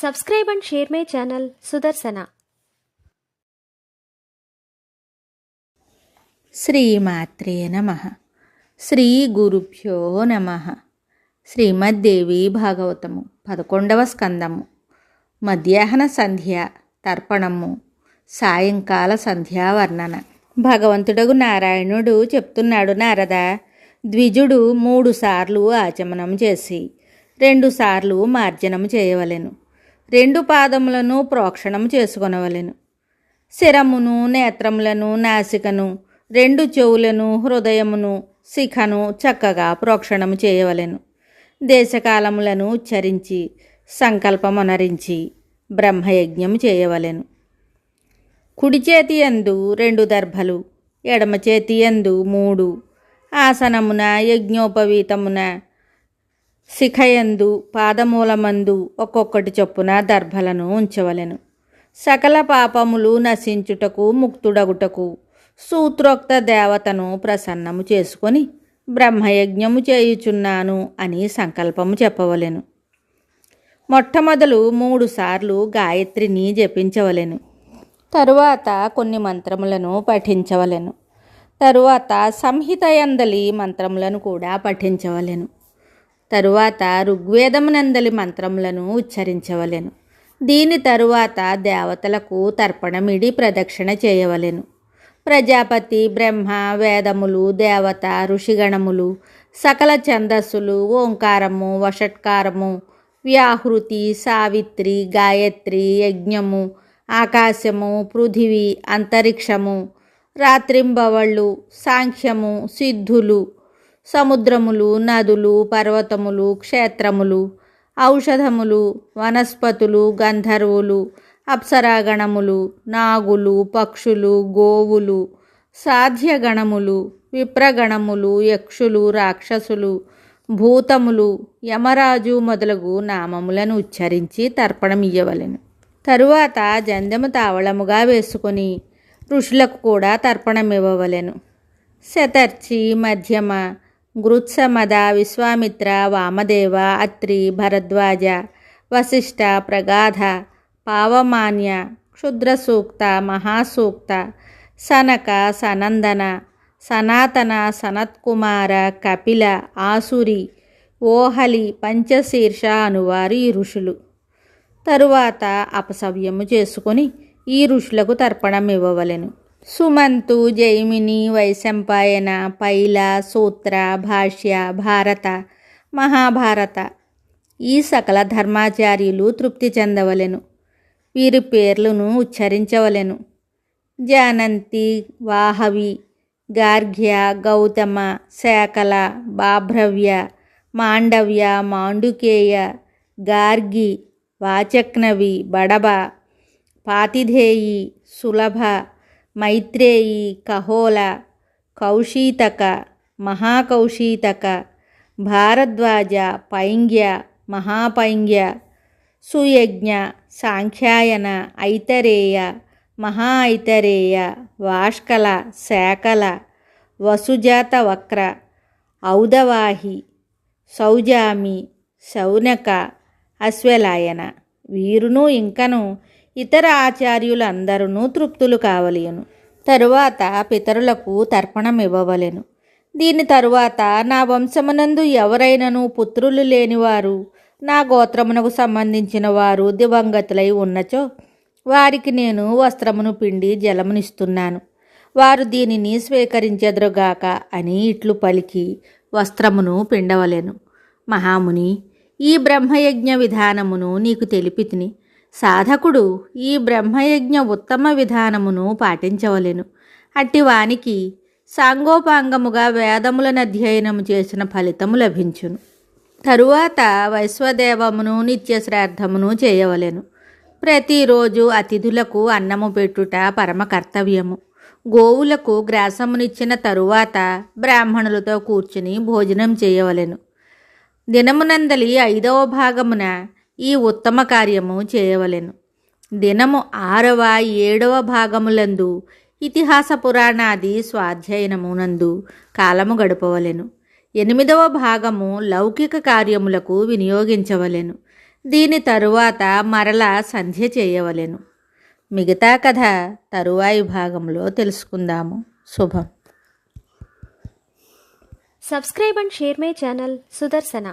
Subscribe and share my channel Sudarsana. శ్రీమాత్రే నమః. శ్రీ గురుభ్యో నమః. శ్రీమద్దేవి భాగవతము 11వ స్కందము. మధ్యాహ్న సంధ్య తర్పణము, సాయంకాల సంధ్యావర్ణన. భగవంతుడగు నారాయణుడు చెప్తున్నాడు, నారద, ద్విజుడు 3 సార్లు ఆచమనం చేసి 2 సార్లు మార్జనం చేయవలెను. 2 పాదములను ప్రోక్షణం చేసుకొనవలెను. శిరమును, నేత్రములను, నాసికను, 2 చెవులను, హృదయమును, శిఖను చక్కగా ప్రోక్షణము చేయవలెను. దేశకాలములను ఉచ్చరించి సంకల్పమనరించి బ్రహ్మయజ్ఞము చేయవలెను. కుడి చేతి యందు 2 దర్భలు, ఎడమ చేతి యందు 3, ఆసనమున యజ్ఞోపవీతమున శిఖయందు పాదమూలమందు ఒక్కొక్కటి చొప్పున దర్భలను ఉంచవలెను. సకల పాపములు నశించుటకు, ముక్తుడగుటకు సూత్రోక్త దేవతను ప్రసన్నము చేసుకొని బ్రహ్మయజ్ఞము చేయుచున్నాను అని సంకల్పము చెప్పవలెను. మొట్టమొదలు 3 సార్లు గాయత్రిని జపించవలెను. తరువాత కొన్ని మంత్రములను పఠించవలెను. తరువాత సంహితయందలి మంత్రములను కూడా పఠించవలెను. తరువాత ఋగ్వేదమునందలి మంత్రములను ఉచ్చరించవలెను. దీని తరువాత దేవతలకు తర్పణమిడి ప్రదక్షిణ చేయవలెను. ప్రజాపతి, బ్రహ్మ, వేదములు, దేవత, ఋషిగణములు, సకల ఛందస్సులు, ఓంకారము, వషట్కారము, వ్యాహృతి, సావిత్రి, గాయత్రి, యజ్ఞము, ఆకాశము, పృథివీ, అంతరిక్షము, రాత్రింబవళ్ళు, సాంఖ్యము, సిద్ధులు, సముద్రములు, నదులు, పర్వతములు, క్షేత్రములు, ఔషధములు, వనస్పతులు, గంధర్వులు, అప్సరాగణములు, నాగులు, పక్షులు, గోవులు, సాధ్యగణములు, విప్రగణములు, యక్షులు, రాక్షసులు, భూతములు, యమరాజు మొదలగు నామములను ఉచ్చరించి తర్పణమియ్యవలెను. తరువాత జందెము తావళముగా వేసుకొని ఋషులకు కూడా తర్పణమివ్వవలెను. శతర్చి, మధ్యమ, గృత్సమద, విశ్వామిత్ర, వామదేవ, అత్రి, భరద్వాజ, వశిష్ఠ, ప్రగాధ, పావమాన్య, క్షుద్రసూక్త, మహాసూక్త, సనక, సనందన, సనాతన, సనత్కుమార, కపిల, ఆసురి, ఓహలి, పంచశీర్ష అనువారు ఈ ఋషులు. తరువాత అపసవ్యము చేసుకొని ఈ ఋషులకు తర్పణం ఇవ్వవలెను. సుమంతు, జైమిని, వైశంపాయన, పైల, సూత్ర, భాష్య, భారత, మహాభారత ఈ సకల ధర్మాచార్యులు తృప్తి చెందవలెను. వీరి పేర్లను ఉచ్చరించవలెను. జానంతి, వాహవి, గార్గ్య, గౌతమ, శాకల, బాభ్రవ్య, మాండవ్య, మాండుకేయ, గార్గి, వాచక్నవి, బడబ, పాతిధేయి, సులభ, మైత్రేయి, కహోల, కౌశీతక, మహాకౌశీతక, భారద్వాజ, పైంగ్య, మహాపైంగ్య, సుయజ్ఞ, సాంఖ్యాయన, ఐతరేయ, మహా ఐతరేయ, వాష్కల, శాకల, వసుజాత వక్ర, ఔదవాహి, సౌజామి, శౌనక, అశ్వలాయన వీరును ఇంకను ఇతర ఆచార్యులందరూ తృప్తులు కావలెను. తరువాత పితరులకు తర్పణం ఇవ్వవలెను. దీని తరువాత నా వంశమునందు ఎవరైనను పుత్రులు లేనివారు, నా గోత్రమునకు సంబంధించిన వారు దివంగతులై ఉన్నచో వారికి నేను వస్త్రమును పిండి జలమునిస్తున్నాను. వారు దీనిని స్వీకరించెదరుగాక అని ఇట్లు పలికి వస్త్రమును పిండవలెను. మహాముని, ఈ బ్రహ్మయజ్ఞ విధానమును నీకు తెలిపితిని. సాధకుడు ఈ బ్రహ్మయజ్ఞ ఉత్తమ విధానమును పాటించవలెను. అట్టి వానికి సాంగోపాంగముగా వేదములను అధ్యయనము చేసిన ఫలితము లభించును. తరువాత వైశ్వదేవమును, నిత్యశ్రాద్ధమును చేయవలెను. ప్రతిరోజు అతిథులకు అన్నము పెట్టుట పరమ కర్తవ్యము. గోవులకు గ్రాసమునిచ్చిన తరువాత బ్రాహ్మణులతో కూర్చుని భోజనం చేయవలెను. దినమునందలి 5వ భాగమున ఈ ఉత్తమ కార్యము చేయవలెను. దినము 6వ, 7వ భాగములందు ఇతిహాస పురాణాది స్వాధ్యయనమునందు కాలము గడపవలెను. 8వ భాగము లౌకిక కార్యములకు వినియోగించవలెను. దీని తరువాత మరలా సంధ్య చేయవలెను. మిగతా కథ తరువాయి భాగంలో తెలుసుకుందాము. శుభం. Subscribe and share my channel Sudarsana.